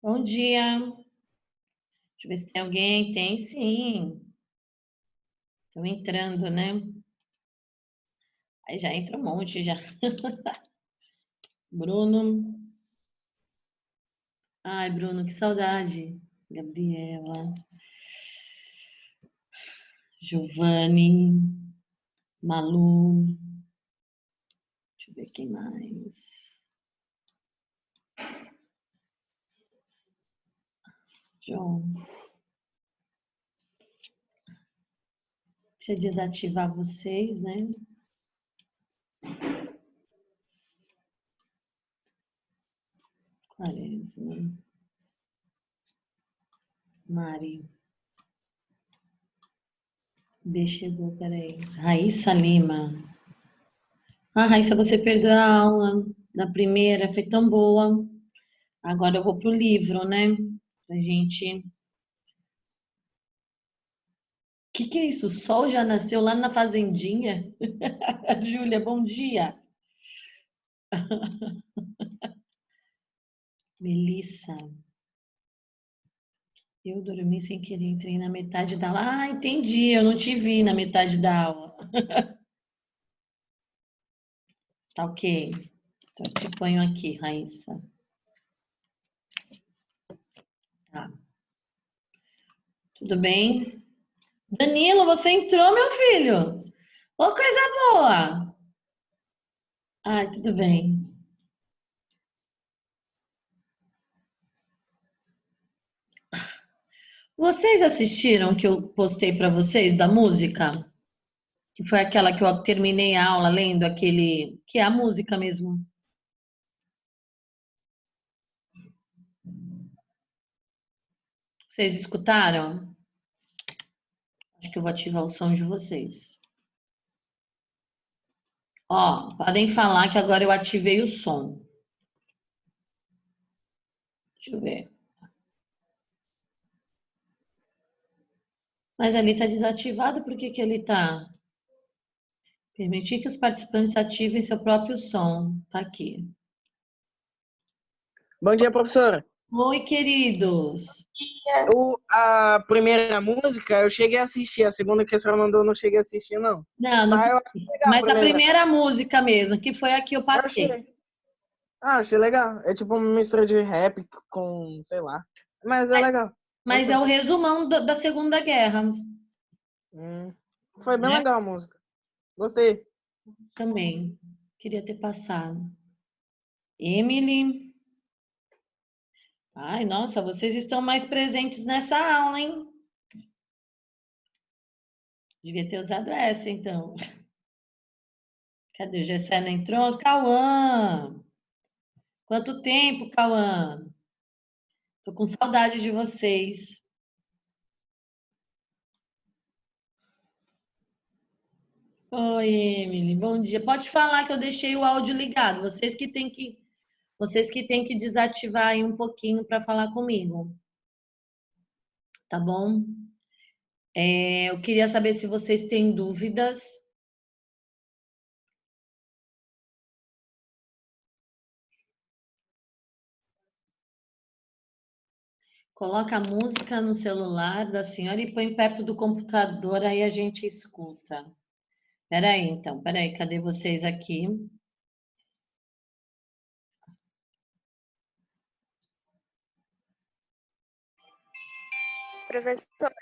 Bom dia. Deixa eu ver se tem alguém. Tem sim. Estão entrando, né? Aí já entra um monte já. Bruno. Ai, Bruno, que saudade. Gabriela. Giovanni. Malu. Deixa eu ver quem mais. João. Deixa eu desativar vocês, né? Quaresma. Mari. B chegou, peraí. Raíssa Lima. Ah, Raíssa, você perdeu a aula da primeira, foi tão boa. Agora eu vou pro livro, né? A gente. O que é isso? O sol já nasceu lá na fazendinha? Júlia, bom dia. Melissa. Eu dormi sem querer, entrei na metade da aula. Ah, entendi, eu não te vi na metade da aula. Tá ok. Então, eu te ponho aqui, Raíssa. Tá. Tudo bem? Danilo, você entrou, meu filho? Ô, coisa boa! Ai, tudo bem. Vocês assistiram que eu postei para vocês da música? Que foi aquela que eu terminei a aula lendo aquele, que é a música mesmo. Vocês escutaram? Acho que eu vou ativar o som de vocês. Ó, podem falar que agora eu ativei o som. Deixa eu ver. Mas ali está desativado, por que que ele está? Permitir que os participantes ativem seu próprio som. Tá aqui. Bom dia, professora. Oi, queridos. A primeira música eu cheguei a assistir, a segunda que a senhora mandou eu não cheguei a assistir, não. Não, Mas eu achei legal a mas a primeira. primeira música mesmo, que foi a que eu Eu passei. achei. Achei legal. É tipo uma mistura de rap com, sei lá. Mas é legal. Mas é Gostei. o resumão da Segunda Guerra, Foi bem né? legal a música. Gostei. Também. Queria ter passado. Emily. Ai, nossa, vocês estão mais presentes nessa aula, hein? Devia ter usado essa, então. Cadê o Gessé não entrou? Cauã! Quanto tempo, Cauã? Tô com saudade de vocês. Oi, Emily, bom dia. Pode falar que eu deixei o áudio ligado. Vocês que têm que desativar aí um pouquinho para falar comigo, tá bom? Eu queria saber se vocês têm dúvidas. Coloca a música no celular da senhora e põe perto do computador, aí a gente escuta. Peraí, então, peraí, cadê vocês aqui? Professora,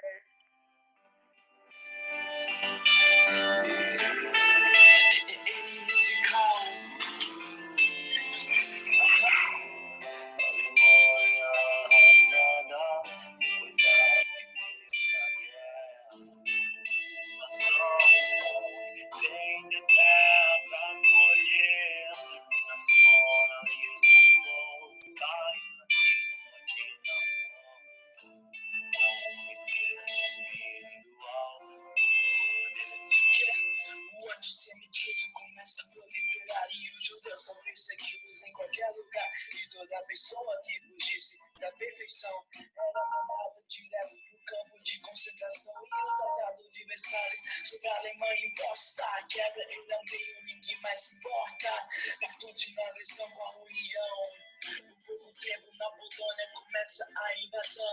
O antissemitismo começa a proliferar e os judeus são perseguidos em qualquer lugar. E toda pessoa que fugisse da perfeição era mandada direto pro campo de concentração. E o Tratado de Versalhes sobre a Alemanha imposta. A quebra irlandeia, ninguém mais se importa. Atitude na agressão com a União. Por um tempo na Polônia começa a invasão.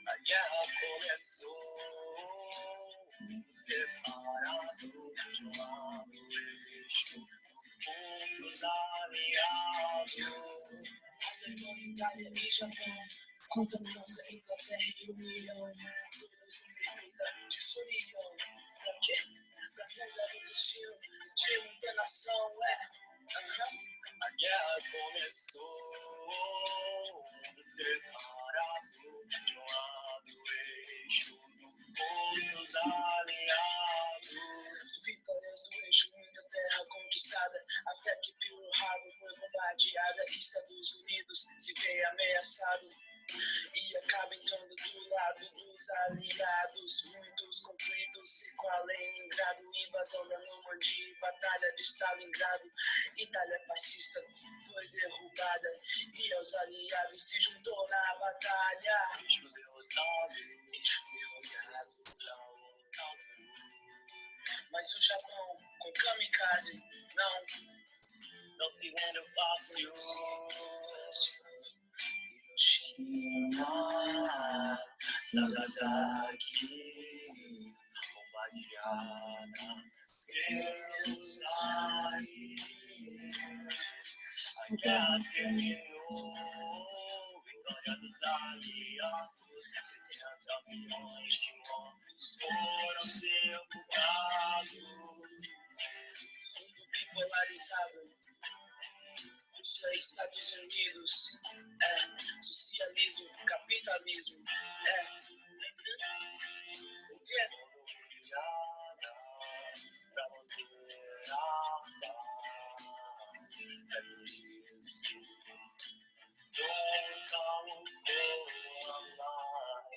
A guerra começou. Separado de um lado eixo, outros aliados. Segunda Itália e Japão, contra França, Inglaterra e União. Todos imperfeitamente desuniam. Pra quê? Pra mudar o destino de muita nação, A guerra começou, mundo separado de um lado eixo, outros aliados. Vitórias do eixo, muita terra conquistada, até que Pearl Harbor foi bombardeada. Estados Unidos se vê ameaçado e acaba entrando do lado dos aliados. Muitos conflitos se com Leningrado, invasão da Normandia, batalha de Stalingrado. Itália fascista foi derrubada e aos aliados se juntou na batalha. Eixo derrotado, eixo derrotado, ao sul. Mas o Japão, com kamikaze, não se rende fácil. Hiroshima, Nagasaki, bombardeada pelos ares. A guerra terminou, vitória dos aliados. 70 milhões de mortos foram sepultados. Mundo bipolarizado, Rússia e Estados Unidos, socialismo, capitalismo, o que é criada pra manter a paz, é por isso, nunca mudou a mais.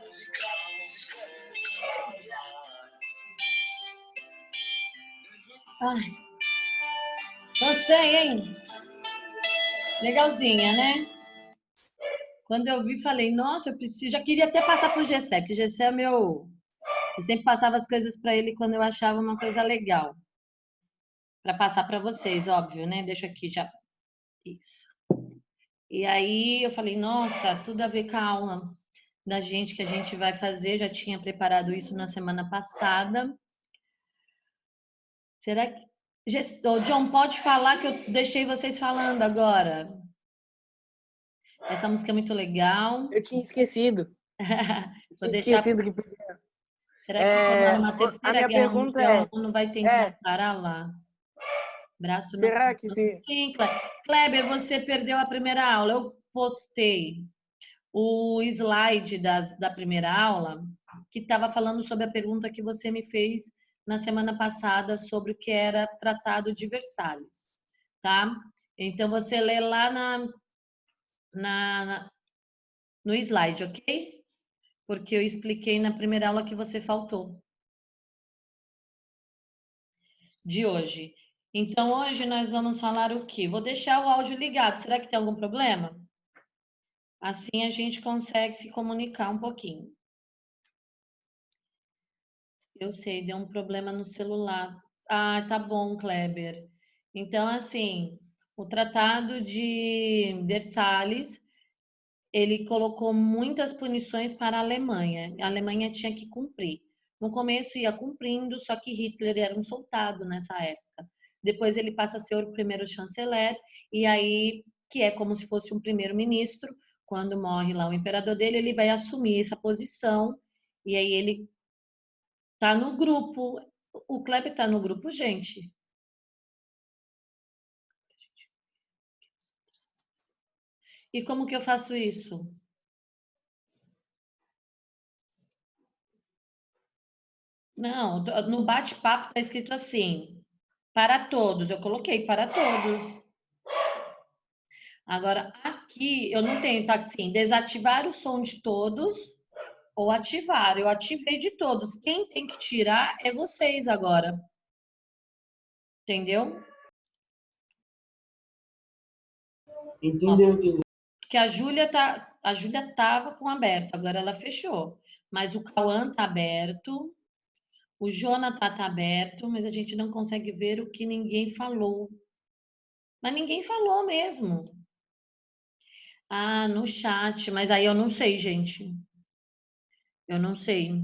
Musical, se escreve no Ai, gostei, hein? Legalzinha, né? Quando eu vi, falei, nossa, eu preciso. Já queria até passar pro Gessé, porque o Gessé é meu. Eu sempre passava as coisas para ele quando eu achava uma coisa legal. Para passar para vocês, óbvio, né? Deixa aqui já. Isso. E aí eu falei, nossa, tudo a ver com a aula da gente que a gente vai fazer. Já tinha preparado isso na semana passada. Será que. Ô, John, pode falar que eu deixei vocês falando agora. Essa música é muito legal. Eu tinha esquecido. Vou deixar. Esquecido que podia. Será que está numa A terceira minha guerra pergunta mundial não vai ter que é, parar lá? Braço no. será que se... Sim, Kleber, você perdeu a primeira aula. Eu postei o slide da primeira aula que estava falando sobre a pergunta que você me fez na semana passada sobre o que era Tratado de Versalhes, tá? Então você lê lá no slide, ok? Porque eu expliquei na primeira aula que você faltou de hoje. Então hoje nós vamos falar o quê? Vou deixar o áudio ligado. Será que tem algum problema? Assim a gente consegue se comunicar um pouquinho. Eu sei, deu um problema no celular. Ah, tá bom, Kleber. Então, assim, o Tratado de Versalhes, ele colocou muitas punições para a Alemanha. A Alemanha tinha que cumprir. No começo ia cumprindo, só que Hitler era um soldado nessa época. Depois ele passa a ser o primeiro chanceler, e aí, que é como se fosse um primeiro-ministro, quando morre lá o imperador dele, ele vai assumir essa posição, e aí ele tá no grupo. O Kleber tá no grupo, gente. E como que eu faço isso? Não, no bate-papo tá escrito assim, para todos. Eu coloquei para todos. Agora, aqui eu não tenho, tá assim, desativar o som de todos ou ativar. Eu ativei de todos. Quem tem que tirar é vocês agora. Entendeu? Entendeu? Porque a Júlia tava com aberto, agora ela fechou. Mas o Cauã tá aberto, o Jonathan tá aberto, mas a gente não consegue ver o que ninguém falou. Mas ninguém falou mesmo. Ah, no chat, mas aí eu não sei, gente. Eu não sei.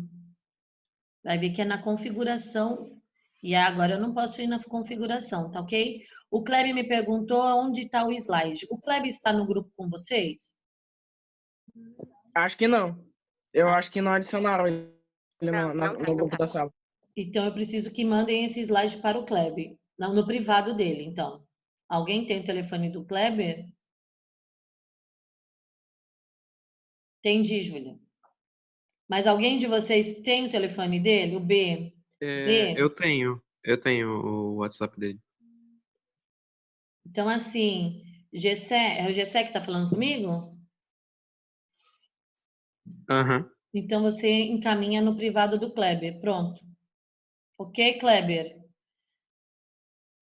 Vai ver que é na configuração. E agora eu não posso ir na configuração, tá ok? O Kleber me perguntou onde está o slide. O Kleber está no grupo com vocês? Acho que não. Eu Ah, acho que não adicionaram ele Não, não no tem. grupo da sala. então eu preciso que mandem esse slide para o Kleber. Não, no privado dele, então. Alguém tem o telefone do Kleber? Entendi, Júlia. Mas alguém de vocês tem o telefone dele? O B? B? Eu tenho o WhatsApp dele. Então, assim, Gessé, é o Gessé que está falando comigo? Aham. Então você encaminha no privado do Kleber. Pronto. Ok, Kleber?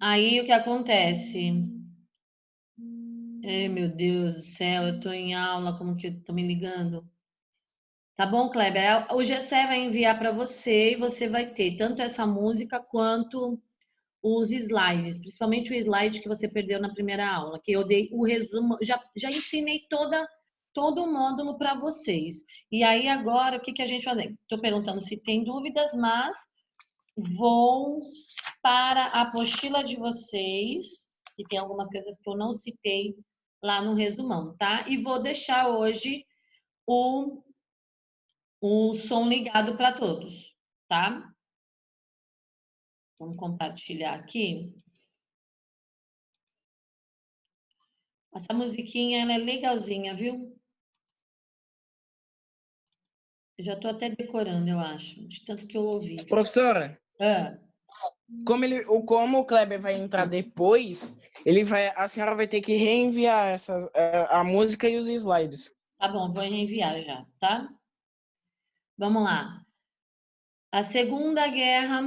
Aí o que acontece? Ai, meu Deus do céu, eu tô em aula, como que eu tô me ligando? Tá bom, Kleber? O Gessé vai enviar para você e você vai ter tanto essa música quanto os slides, principalmente o slide que você perdeu na primeira aula, que eu dei o resumo, já ensinei todo o módulo para vocês. E aí agora, o que a gente vai fazer? Estou perguntando se tem dúvidas, mas vou para a apostila de vocês, que tem algumas coisas que eu não citei lá no resumão, tá? E vou deixar hoje o, o som ligado para todos, tá? Vamos compartilhar aqui. Essa musiquinha, ela é legalzinha, viu? Eu já tô até decorando, eu acho, de tanto que eu ouvi. Professora, Ah, como o Kleber vai entrar depois, a senhora vai ter que reenviar a música e os slides. tá bom, vou reenviar já, tá? Vamos lá. A Segunda Guerra.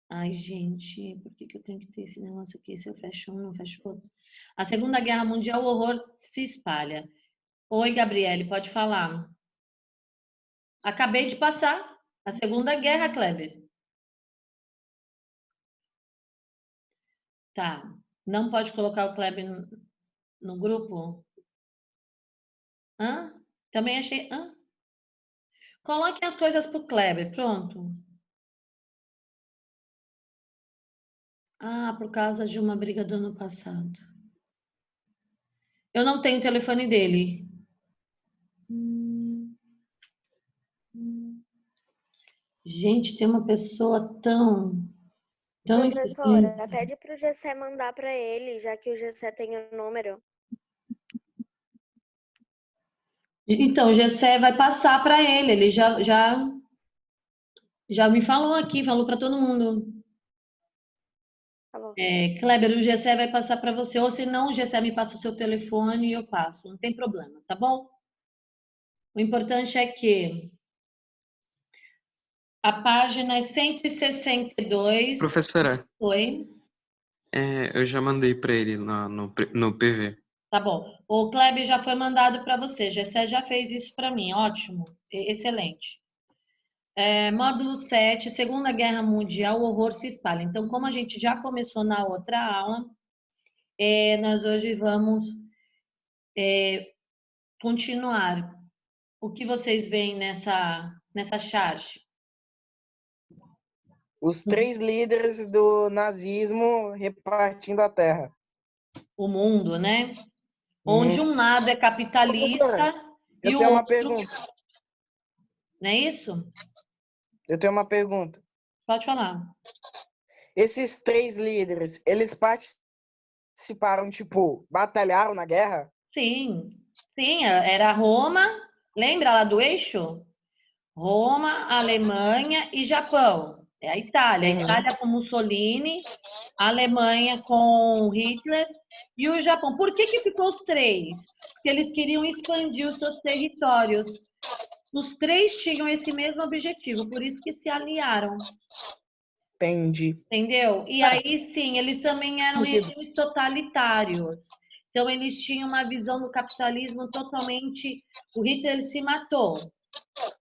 Ai, gente, por que eu tenho que ter esse negócio aqui? Se eu fecho um, não fecho outro. A Segunda Guerra Mundial, o horror se espalha. Oi, Gabriele, pode falar. Acabei de passar. A Segunda Guerra, Kleber. Tá. Não pode colocar o Kleber no grupo? Hã? Também achei. Hã? Coloquem as coisas pro Kleber, pronto. Ah, por causa de uma briga do ano passado. Eu não tenho o telefone dele. Gente, tem uma pessoa tão Professora, inteligente. pede pro Gessé mandar para ele, já que o Gessé tem o número. Então, o Gessé vai passar para ele. Ele já me falou aqui, falou para todo mundo. Tá bom. Kleber, o Gessé vai passar para você. Ou se não, o Gessé me passa o seu telefone e eu passo. Não tem problema, tá bom? O importante é que a página é 162. Professora, Oi? eu já mandei para ele no PV. Tá bom. O Kleber já foi mandado para você. Gessé já fez isso para mim. Ótimo. Excelente. Módulo 7, Segunda Guerra Mundial, o horror se espalha. Então, como a gente já começou na outra aula, nós hoje vamos continuar. O que vocês veem nessa charge? Os 3 líderes do nazismo repartindo a terra. O mundo, né? Onde um lado é capitalista Professora, e eu o tenho uma outro. pergunta. Não é isso? Eu tenho uma pergunta. Pode falar. Esses 3 líderes, eles participaram, tipo, batalharam na guerra? Sim, sim, era Roma. Lembra lá do eixo? Roma, Alemanha e Japão. É a Itália. A Uhum. Itália com Mussolini, a Alemanha com Hitler e o Japão. Por que ficou os três? Porque eles queriam expandir os seus territórios. Os três tinham esse mesmo objetivo, por isso que se aliaram. Entendi. Entendeu? E aí, sim, eles também eram Sentido. regimes totalitários. Então, eles tinham uma visão do capitalismo totalmente. O Hitler ele se matou.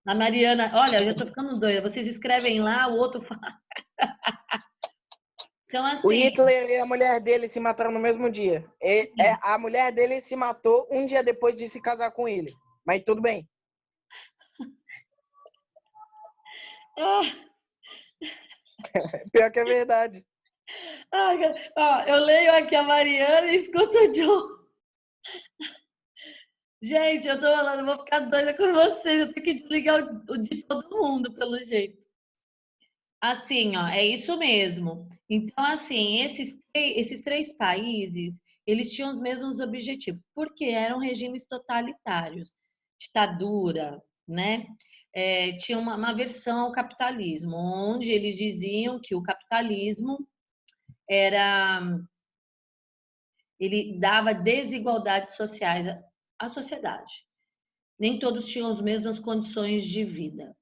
A Mariana, olha, eu já tô ficando doida. Vocês escrevem lá, o outro fala. Então, O assim, Hitler e a mulher dele se mataram no mesmo dia. A mulher dele se matou um dia depois de se casar com ele. Mas tudo bem. ah, Pior que é verdade. ó, eu leio aqui a Mariana e escuto o John. Gente, eu tô falando, eu vou ficar doida com vocês. Eu tenho que desligar o de todo mundo, pelo jeito. Assim, ó, é isso mesmo. Então, assim, esses três países, eles tinham os mesmos objetivos, porque eram regimes totalitários, ditadura, né? Tinha uma versão ao capitalismo, onde eles diziam que o capitalismo era, ele dava desigualdades sociais à sociedade. Nem todos tinham as mesmas condições de vida.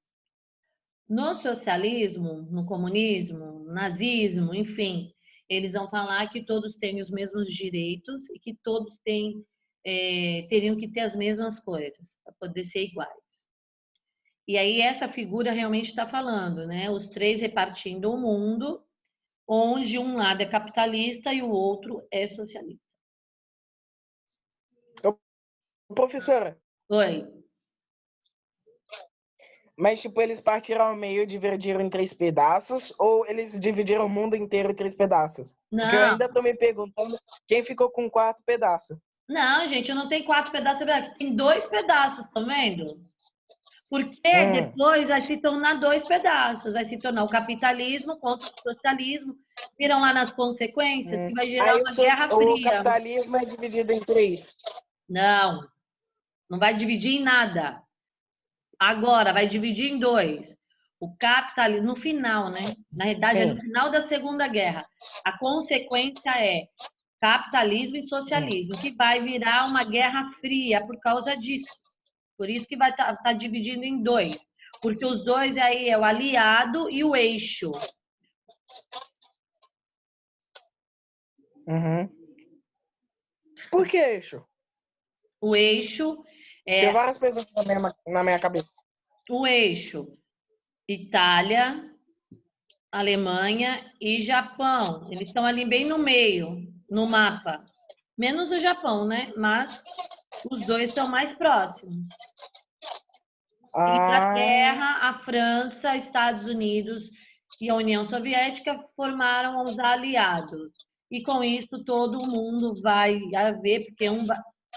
No socialismo, no comunismo, no nazismo, enfim, eles vão falar que todos têm os mesmos direitos e que todos teriam que ter as mesmas coisas para poder ser iguais. E aí essa figura realmente está falando, né? Os três repartindo o mundo, onde um lado é capitalista e o outro é socialista. Professora, Oi. mas tipo, eles partiram ao meio e dividiram em 3 pedaços, ou eles dividiram o mundo inteiro em 3 pedaços? Porque eu Não, ainda tô me perguntando quem ficou com o 4 pedaço. não, gente, não tem 4 pedaços, tem 2 pedaços, tá vendo? Porque Hum, depois vai se tornar 2 pedaços, vai se tornar o capitalismo contra o socialismo. Viram lá nas consequências que vai gerar Aí uma guerra o fria. capitalismo é dividido em 3. Não, não vai dividir em nada. Agora vai dividir em 2. O capitalismo, no final, né? Na realidade, é no Sim, final da Segunda Guerra. A consequência é capitalismo e sim. socialismo, que vai virar uma guerra fria por causa disso. Por isso que vai estar dividindo em 2. Porque os dois aí é o aliado e o eixo. Uhum. Por que isso? O eixo Tem é várias perguntas na minha cabeça. o eixo Itália, Alemanha e Japão. Eles estão ali bem no meio, no mapa. Menos o Japão, né? Mas os dois estão mais próximos. Ah, Inglaterra, a França, Estados Unidos e a União Soviética formaram os aliados. E com isso todo mundo vai haver, porque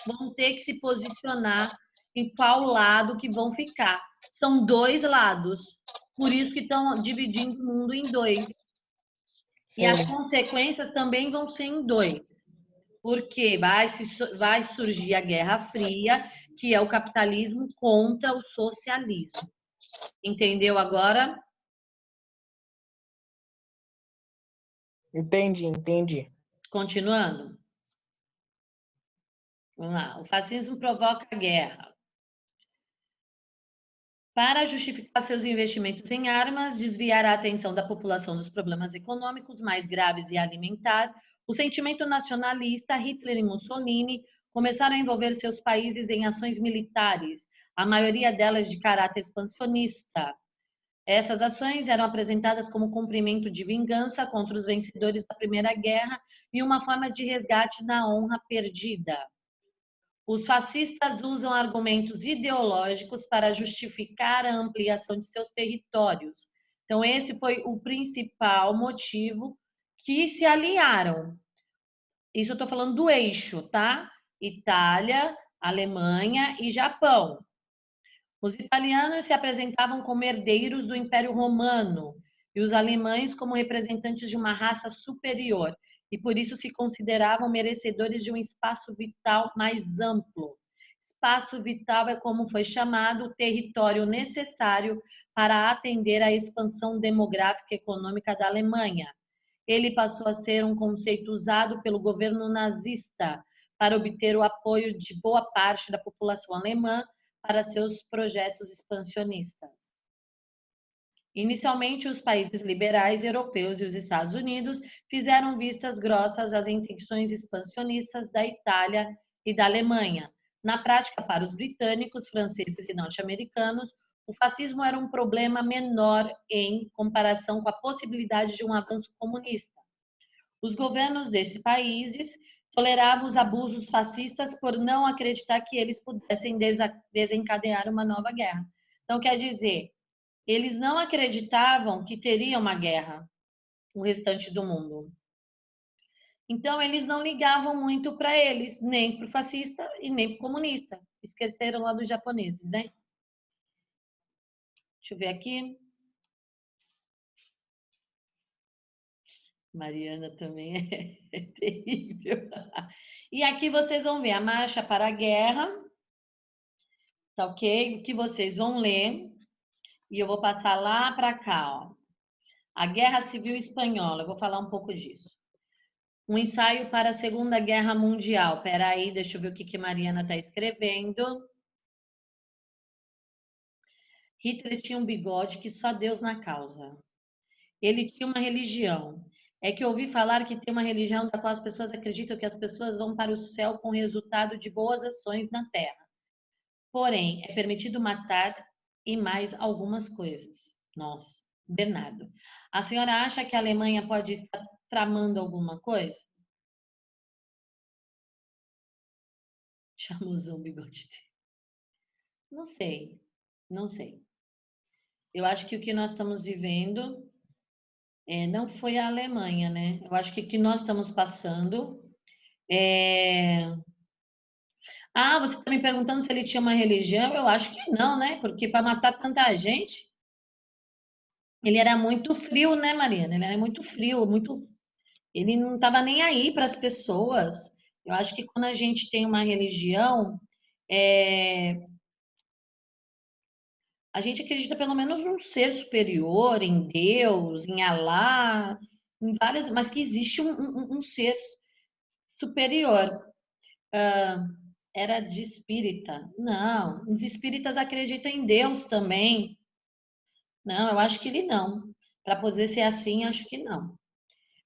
vão ter que se posicionar em qual lado que vão ficar. São 2 lados, por isso que estão dividindo o mundo em 2. E sim. as consequências também vão ser em 2, porque vai surgir a Guerra Fria, que é o capitalismo contra o socialismo. Entendeu agora? Entendi. Continuando. Vamos lá. O fascismo provoca a guerra. Para justificar seus investimentos em armas, desviar a atenção da população dos problemas econômicos mais graves e alimentar, o sentimento nacionalista, Hitler e Mussolini começaram a envolver seus países em ações militares, a maioria delas de caráter expansionista. Essas ações eram apresentadas como cumprimento de vingança contra os vencedores da Primeira Guerra e uma forma de resgate da honra perdida. Os fascistas usam argumentos ideológicos para justificar a ampliação de seus territórios. Então, esse foi o principal motivo que se aliaram. Isso eu estou falando do eixo, tá? Itália, Alemanha e Japão. Os italianos se apresentavam como herdeiros do Império Romano e os alemães como representantes de uma raça superior, e por isso se consideravam merecedores de um espaço vital mais amplo. Espaço vital é como foi chamado o território necessário para atender à expansão demográfica e econômica da Alemanha. Ele passou a ser um conceito usado pelo governo nazista para obter o apoio de boa parte da população alemã para seus projetos expansionistas. Inicialmente, os países liberais europeus e os Estados Unidos fizeram vistas grossas às intenções expansionistas da Itália e da Alemanha. Na prática, para os britânicos, franceses e norte-americanos, o fascismo era um problema menor em comparação com a possibilidade de um avanço comunista. Os governos desses países toleravam os abusos fascistas por não acreditar que eles pudessem desencadear uma nova guerra. Então, quer dizer, eles não acreditavam que teria uma guerra no restante do mundo. Então, eles não ligavam muito para eles, nem para o fascista e nem para o comunista. Esqueceram lá dos japoneses, né? Deixa eu ver aqui. Mariana também é terrível. E aqui vocês vão ver a Marcha para a Guerra, tá ok? O que vocês vão ler. E eu vou passar lá para cá, ó. A Guerra Civil Espanhola, eu vou falar um pouco disso. Um ensaio para a Segunda Guerra Mundial. Peraí, deixa eu ver o que Mariana está escrevendo. Hitler tinha um bigode que só Deus na causa. Ele tinha uma religião. É que eu ouvi falar que tem uma religião da qual as pessoas acreditam que as pessoas vão para o céu com resultado de boas ações na terra. Porém, é permitido matar e mais algumas coisas. Nossa, Bernardo. A senhora acha que a Alemanha pode estar tramando alguma coisa? Chamuzão bigode. Não sei, não sei. Eu acho que o que nós estamos vivendo não foi a Alemanha, né? Eu acho que o que nós estamos passando Ah, você está me perguntando se ele tinha uma religião? Eu acho que não, né? Porque para matar tanta gente, ele era muito frio, né, Mariana? Ele era muito frio, muito. Ele não estava nem aí para as pessoas. Eu acho que quando a gente tem uma religião, é, a gente acredita pelo menos num ser superior, em Deus, em Alá, em várias, mas que existe um ser superior. Era de espírita? Não. Os espíritas acreditam em Deus também. Não, eu acho que ele não. Para poder ser assim, acho que não.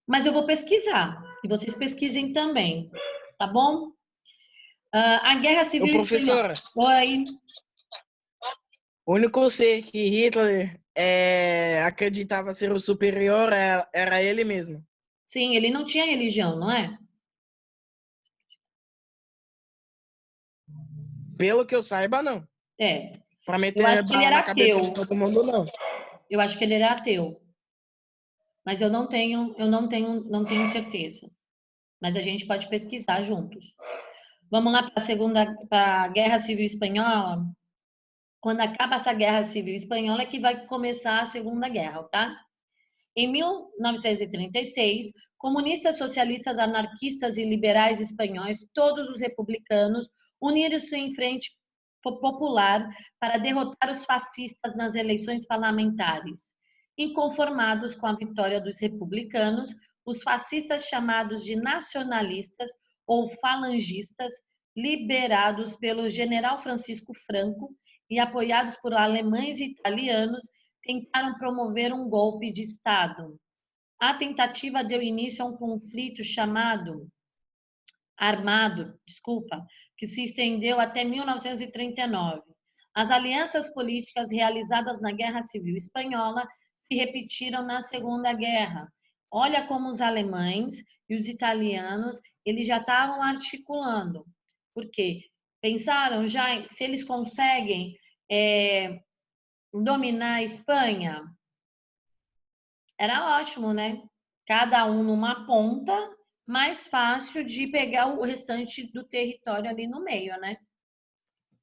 Mas eu vou pesquisar. E vocês pesquisem também. Tá bom? A Guerra Ô, Civil Espanhola. professora, Oi. o único ser que Hitler acreditava ser o superior era ele mesmo. Sim, ele não tinha religião, não é? Pelo que eu saiba, não. É. Pra Eu meter acho que ele bala na era cabeça ateu. de todo mundo, não. Eu acho que ele era ateu. Mas eu não tenho certeza. Mas a gente pode pesquisar juntos. Vamos lá para a Guerra Civil Espanhola. Quando acaba essa Guerra Civil Espanhola é que vai começar a Segunda Guerra, tá? Em 1936, comunistas, socialistas, anarquistas e liberais espanhóis, todos os republicanos, uniram-se em frente popular para derrotar os fascistas nas eleições parlamentares. Inconformados com a vitória dos republicanos, os fascistas chamados de nacionalistas ou falangistas, liderados pelo general Francisco Franco e apoiados por alemães e italianos, tentaram promover um golpe de Estado. A tentativa deu início a um conflito armado, que se estendeu até 1939. As alianças políticas realizadas na Guerra Civil Espanhola se repetiram na Segunda Guerra. Olha como os alemães e os italianos, eles já estavam articulando. Por quê? Pensaram já se eles conseguem dominar a Espanha, era ótimo, né? Cada um numa ponta, mais fácil de pegar o restante do território ali no meio, né?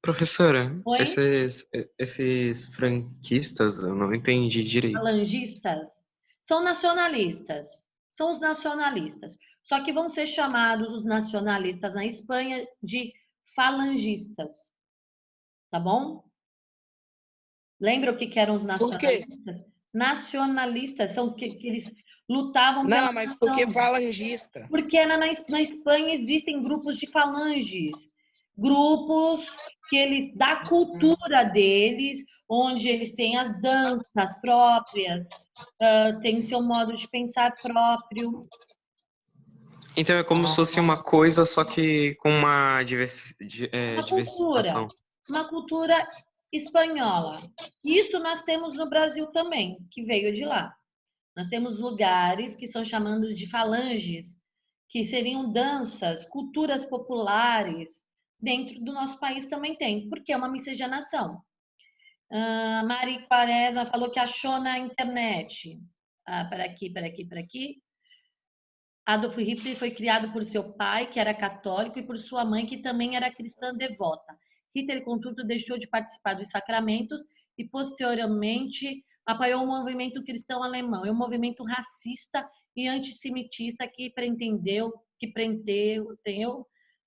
Professora, Oi? esses franquistas, eu não entendi direito. Falangistas são nacionalistas, são os nacionalistas. Só que vão ser chamados os nacionalistas na Espanha de falangistas, tá bom? Lembra o que eram os Por quê? nacionalistas? Nacionalistas são que eles lutavam pela Não, mas por que nação. falangista? Porque na Espanha existem grupos de falanges, grupos que eles da cultura deles, onde eles têm as danças próprias, têm o seu modo de pensar próprio. Então é como se fosse uma coisa, só que com uma Uma diversificação. cultura espanhola. Isso nós temos no Brasil também, que veio de lá. Nós temos lugares que são chamados de falanges, que seriam danças, culturas populares. Dentro do nosso país também tem, porque é uma miscigenação. Mari Quaresma falou que achou na internet. Para aqui. Adolf Hitler foi criado por seu pai, que era católico, e por sua mãe, que também era cristã devota. Hitler, contudo, deixou de participar dos sacramentos e, posteriormente, apoiou o movimento cristão alemão, um movimento racista e antissemitista que pretendeu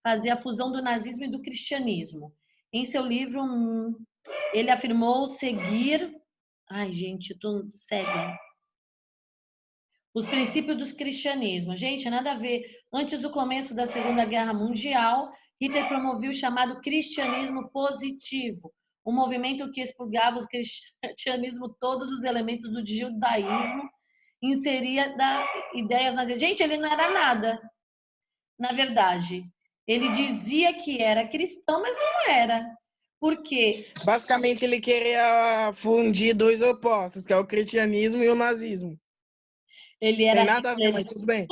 fazer a fusão do nazismo e do cristianismo. Em seu livro, ele afirmou seguir... Ai, gente, eu tô cega. Os princípios do cristianismo. Gente, nada a ver. Antes do começo da Segunda Guerra Mundial, Hitler promovia o chamado cristianismo positivo, um movimento que expurgava o cristianismo todos os elementos do judaísmo, inseria ideias nazistas. Gente, ele não era nada, na verdade. Ele dizia que era cristão, mas não era. Por quê? Basicamente, ele queria fundir dois opostos, que é o cristianismo e o nazismo. Ele era Tem nada a ver, mas tudo bem.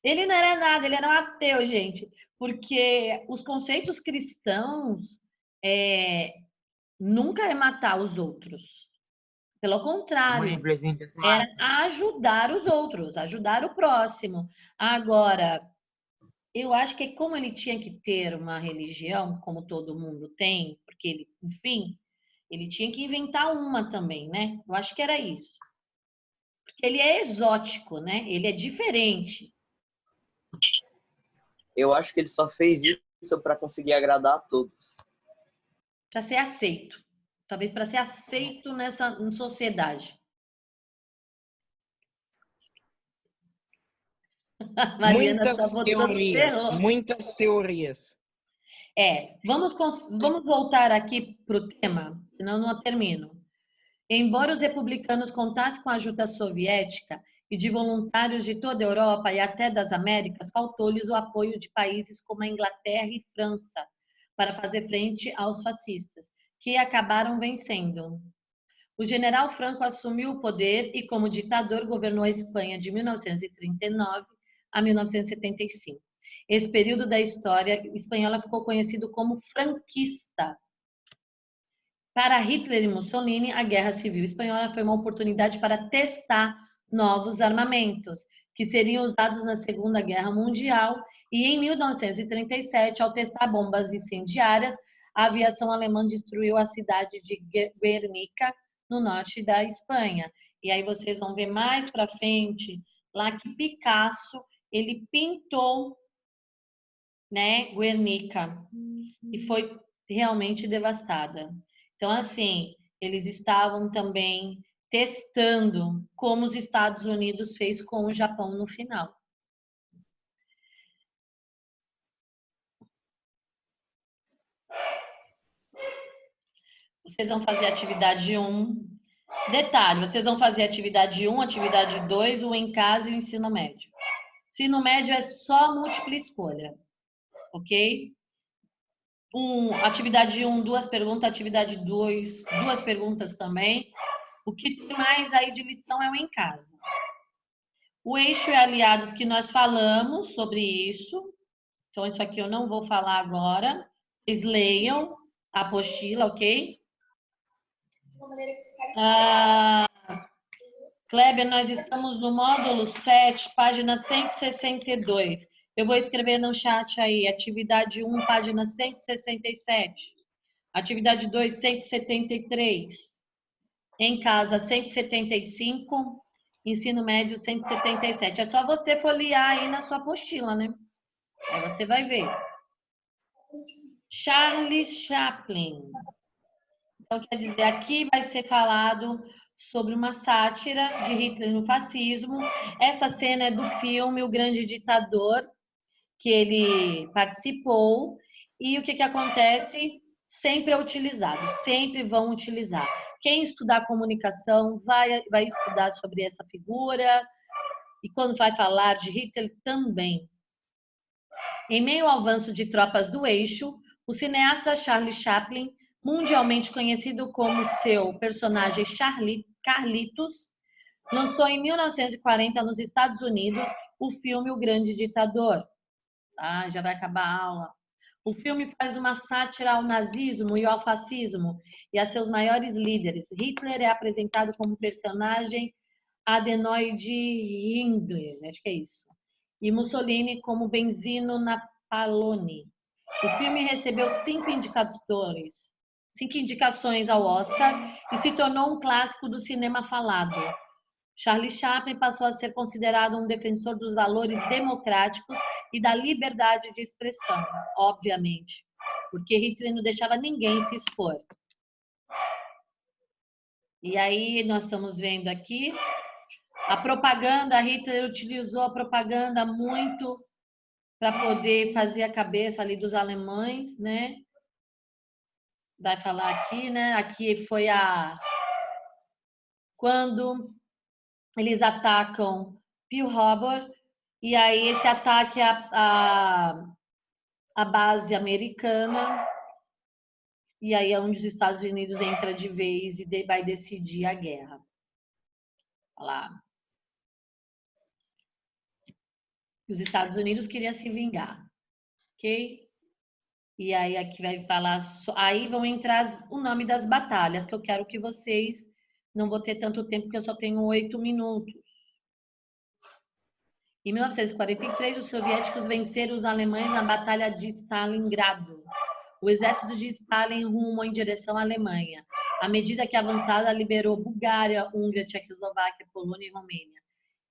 Ele não era nada, ele era um ateu, gente. Porque os conceitos cristãos nunca é matar os outros. Pelo contrário, era ajudar os outros, ajudar o próximo. Agora, eu acho que como ele tinha que ter uma religião, como todo mundo tem, porque ele, enfim, ele tinha que inventar uma também, né? Eu acho que era isso. Porque ele é exótico, né? Ele é diferente. Eu acho que ele só fez isso para conseguir agradar a todos. Para ser aceito. Talvez para ser aceito nessa sociedade. Muitas teorias. Vamos voltar aqui para o tema, senão eu não termino. Embora os republicanos contassem com a ajuda soviética e de voluntários de toda a Europa e até das Américas, faltou-lhes o apoio de países como a Inglaterra e França para fazer frente aos fascistas, que acabaram vencendo. O general Franco assumiu o poder e, como ditador, governou a Espanha de 1939 a 1975. Esse período da história espanhola ficou conhecido como franquista. Para Hitler e Mussolini, a Guerra Civil Espanhola foi uma oportunidade para testar novos armamentos, que seriam usados na Segunda Guerra Mundial, e em 1937, ao testar bombas incendiárias, a aviação alemã destruiu a cidade de Guernica, no norte da Espanha. E aí vocês vão ver mais para frente, lá que Picasso, ele pintou, né, Guernica, e foi realmente devastada. Então, assim, eles estavam também testando como os Estados Unidos fez com o Japão no final. Vocês vão fazer atividade 1. Detalhe, vocês vão fazer atividade 1, atividade 2, o em casa e o ensino médio. Ensino médio é só múltipla escolha, ok? Atividade 1, 2 perguntas, atividade 2, 2 perguntas também. O que tem mais aí de lição é o em casa. O eixo e aliados que nós falamos sobre isso. Então, isso aqui eu não vou falar agora. Vocês leiam a apostila, ok? Kleber, nós estamos no módulo 7, página 162. Eu vou escrever no chat aí, atividade 1, página 167. Atividade 2, 173. Em casa, 175. Ensino médio, 177. É só você folhear aí na sua apostila, né? Aí você vai ver. Charles Chaplin. Então, quer dizer, aqui vai ser falado sobre uma sátira de Hitler no fascismo. Essa cena é do filme O Grande Ditador, que ele participou. E o que acontece? Sempre é utilizado, sempre vão utilizar. Quem estudar comunicação vai estudar sobre essa figura. E quando vai falar de Hitler também. Em meio ao avanço de tropas do eixo, o cineasta Charles Chaplin mundialmente conhecido como seu personagem Carlitos, lançou em 1940 nos Estados Unidos o filme O Grande Ditador. Ah, já vai acabar a aula. O filme faz uma sátira ao nazismo e ao fascismo e a seus maiores líderes. Hitler é apresentado como personagem adenoide Himmler, acho que é isso, e Mussolini como Benzino Napaloni. O filme recebeu 5 indicações ao Oscar e se tornou um clássico do cinema falado. Charlie Chaplin passou a ser considerado um defensor dos valores democráticos e da liberdade de expressão, obviamente, porque Hitler não deixava ninguém se expor. E aí nós estamos vendo aqui a propaganda. Hitler utilizou a propaganda muito para poder fazer a cabeça ali dos alemães, né? Vai falar aqui, né? Aqui foi quando eles atacam Pearl Harbor, e aí esse ataque à base americana, e aí é onde os Estados Unidos entra de vez e vai decidir a guerra. Olha lá. Os Estados Unidos queriam se vingar, ok? E aí aqui vai falar, aí vão entrar o nome das batalhas, que eu quero que vocês, não vou ter tanto tempo, porque eu só tenho 8 minutos. Em 1943, os soviéticos venceram os alemães na Batalha de Stalingrado. O exército de Stalin rumou em direção à Alemanha. À medida que avançava, liberou Bulgária, Hungria, Tchecoslováquia, Polônia e Romênia.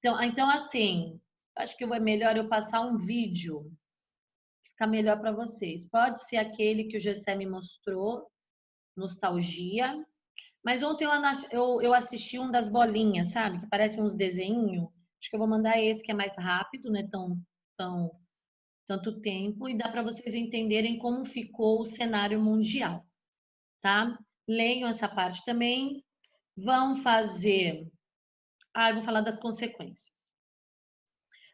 Então assim, acho que é melhor eu passar um vídeo, fica melhor para vocês. Pode ser aquele que o Gessé me mostrou, Nostalgia. Mas ontem eu assisti um das bolinhas, sabe? Que parece uns desenhos. Acho que eu vou mandar esse, que é mais rápido, né? Tanto tempo. E dá para vocês entenderem como ficou o cenário mundial, tá? Leiam essa parte também. Vão fazer... eu vou falar das consequências.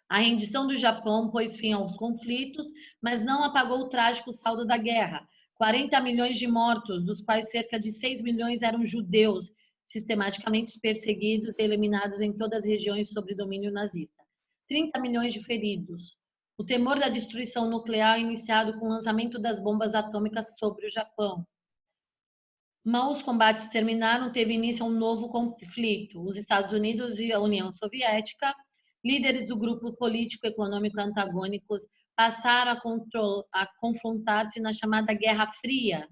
A rendição do Japão pôs fim aos conflitos, mas não apagou o trágico saldo da guerra. 40 milhões de mortos, dos quais cerca de 6 milhões eram judeus, sistematicamente perseguidos e eliminados em todas as regiões sob domínio nazista. 30 milhões de feridos. O temor da destruição nuclear iniciado com o lançamento das bombas atômicas sobre o Japão. Mal os combates terminaram, teve início um novo conflito. Os Estados Unidos e a União Soviética, líderes do grupo político-econômico antagônicos, passaram a confrontar-se na chamada Guerra Fria,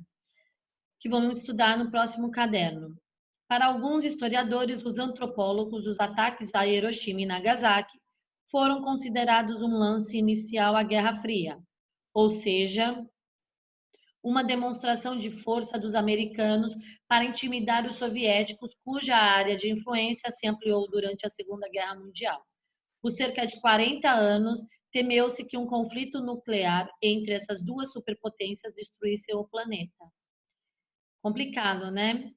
que vamos estudar no próximo caderno. Para alguns historiadores, os antropólogos, os ataques a Hiroshima e Nagasaki foram considerados um lance inicial à Guerra Fria, ou seja, uma demonstração de força dos americanos para intimidar os soviéticos, cuja área de influência se ampliou durante a Segunda Guerra Mundial. Por cerca de 40 anos, temeu-se que um conflito nuclear entre essas duas superpotências destruísse o planeta. Complicado, né?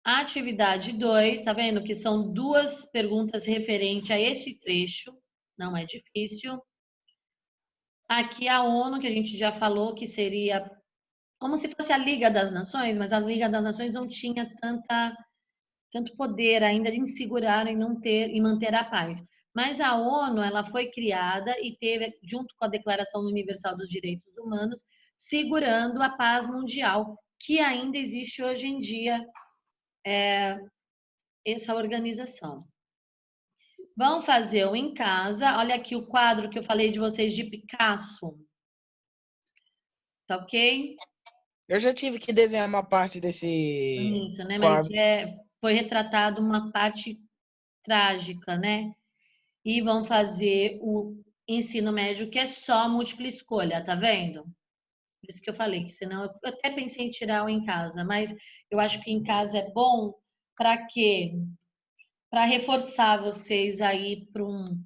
A atividade 2, tá vendo que são 2 perguntas referentes a esse trecho, não é difícil. Aqui a ONU, que a gente já falou que seria como se fosse a Liga das Nações, mas a Liga das Nações não tinha tanto poder ainda de segurar e manter a paz. Mas a ONU, ela foi criada e teve, junto com a Declaração Universal dos Direitos Humanos, segurando a paz mundial, que ainda existe hoje em dia, essa organização. Vão fazer o em casa. Olha aqui o quadro que eu falei de vocês de Picasso. Tá ok? Eu já tive que desenhar uma parte desse Bonito, né? quadro. Mas foi retratado uma parte trágica, né? E vão fazer o ensino médio, que é só múltipla escolha, tá vendo? Por isso que eu falei que senão eu até pensei em tirar o em casa, mas eu acho que em casa é bom para quê? Para reforçar vocês aí para um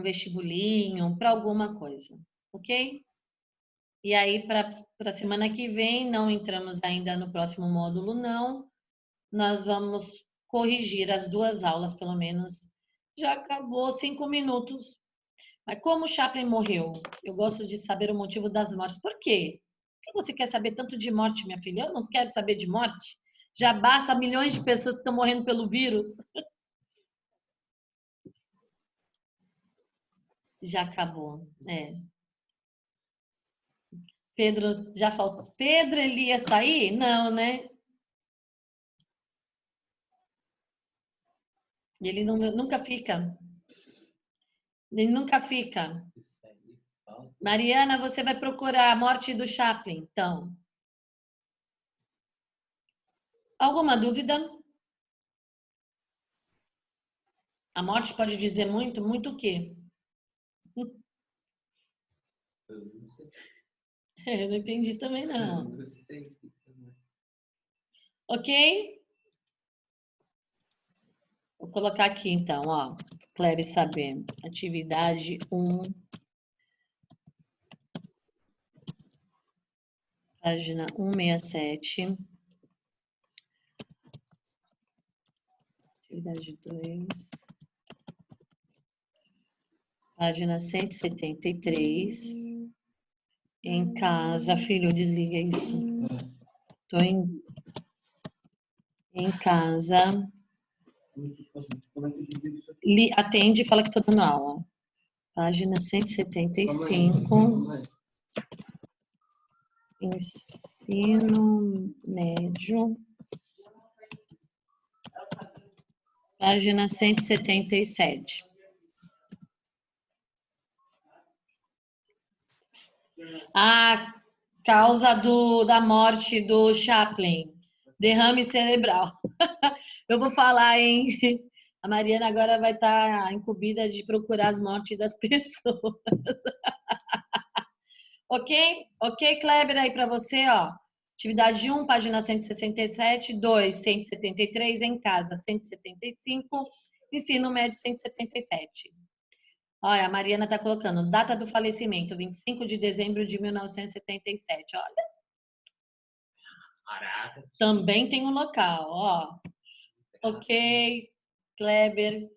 vestibulinho, para alguma coisa, ok? E aí, para a semana que vem, não entramos ainda no próximo módulo, não. Nós vamos corrigir as 2 aulas, pelo menos. Já acabou 5 minutos. Mas como Chaplin morreu? Eu gosto de saber o motivo das mortes. Por quê Por que você quer saber tanto de morte, minha filha? Eu não quero saber de morte. Já basta milhões de pessoas que estão morrendo pelo vírus. Já acabou. Pedro, já faltou. Pedro Elias tá aí? Não, né? Ele nunca fica. Ele nunca fica. Mariana, você vai procurar a morte do Chaplin, então. Alguma dúvida? A morte pode dizer muito, muito o quê? Eu não entendi também, não. Ok? Vou colocar aqui, então, ó. Cleve saber. Atividade 1. Página 167. Atividade 2. Página 173. Em casa, filho, desliga isso. Tô em casa. Atende e fala que tô dando aula. Página 175. Ensino médio. Página 177. A causa da morte do Chaplin. Derrame cerebral. Eu vou falar, hein? A Mariana agora vai estar incumbida de procurar as mortes das pessoas. Ok? Ok, Kleber, aí para você, ó. Atividade 1, página 167, 2, 173, em casa, 175, ensino médio, 177. Olha, a Mariana está colocando data do falecimento, 25 de dezembro de 1977. Olha. Caraca. Também tem um local, ó. Ok, Kleber.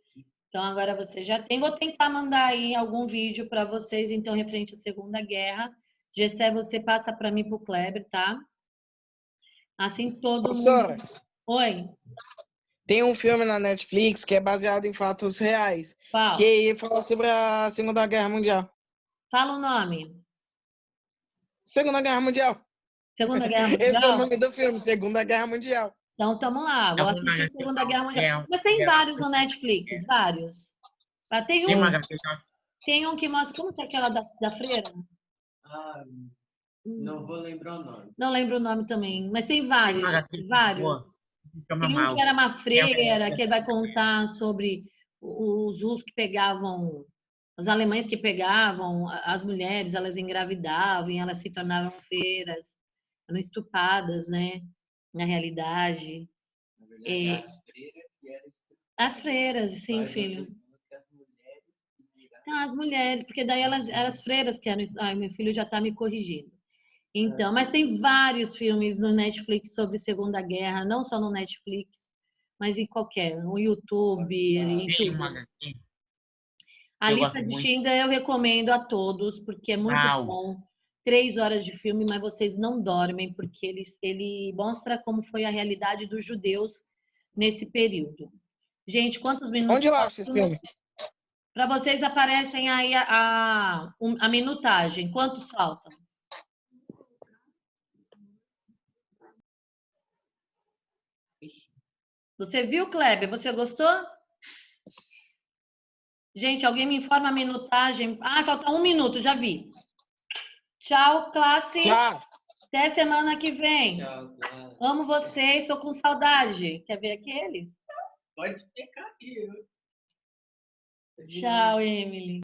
Então, agora você já tem. Vou tentar mandar aí algum vídeo para vocês, então, referente à Segunda Guerra. Gessé, você passa para mim, para o Kleber, tá? Assim todo Professora, mundo... Oi, tem um filme na Netflix que é baseado em fatos reais, qual? que fala sobre a Segunda Guerra Mundial. Fala o nome. Segunda Guerra Mundial. Segunda Guerra Esse é o Mundial? nome do filme, Segunda Guerra Mundial. Então, tamo lá. Vou assistir Segunda Guerra Mundial. Mas tem vários no Netflix, vários. Ah, tem Sim, um, Maga, tem um que mostra... Como que é aquela da freira? Ah, não vou lembrar o nome. Não lembro o nome também, mas tem vários, vários. chama Tem um que era uma freira, que É, vai contar sobre os russos que pegavam, os alemães que pegavam as mulheres, elas engravidavam e elas se tornavam freiras, eram estupradas, né? Na realidade. Na verdade, as freiras que eram As freiras, sim, mas filho. que as mulheres que viraram. Então, as mulheres, porque daí elas eram as freiras que eram. Ai, meu filho já está me corrigindo. Então, mas tem vários filmes no Netflix sobre Segunda Guerra, não só no Netflix, mas em qualquer, no YouTube, em Sim, tudo. Maga, sim. A Eu lista gosto de muito. Schindler eu recomendo a todos, porque é muito bom. 3 horas de filme, mas vocês não dormem, porque ele mostra como foi a realidade dos judeus nesse período. Gente, quantos minutos? Onde eu acho esse filme? Para vocês aparecem aí a minutagem. Quantos faltam? Você viu, Kleber? Você gostou? Gente, alguém me informa a minutagem. Ah, falta 1 minuto, já vi. Tchau, classe. Tchau. Até semana que vem. Tchau, claro. Amo vocês, estou com saudade. Quer ver aquele? Pode ficar aqui. Tchau, Emily.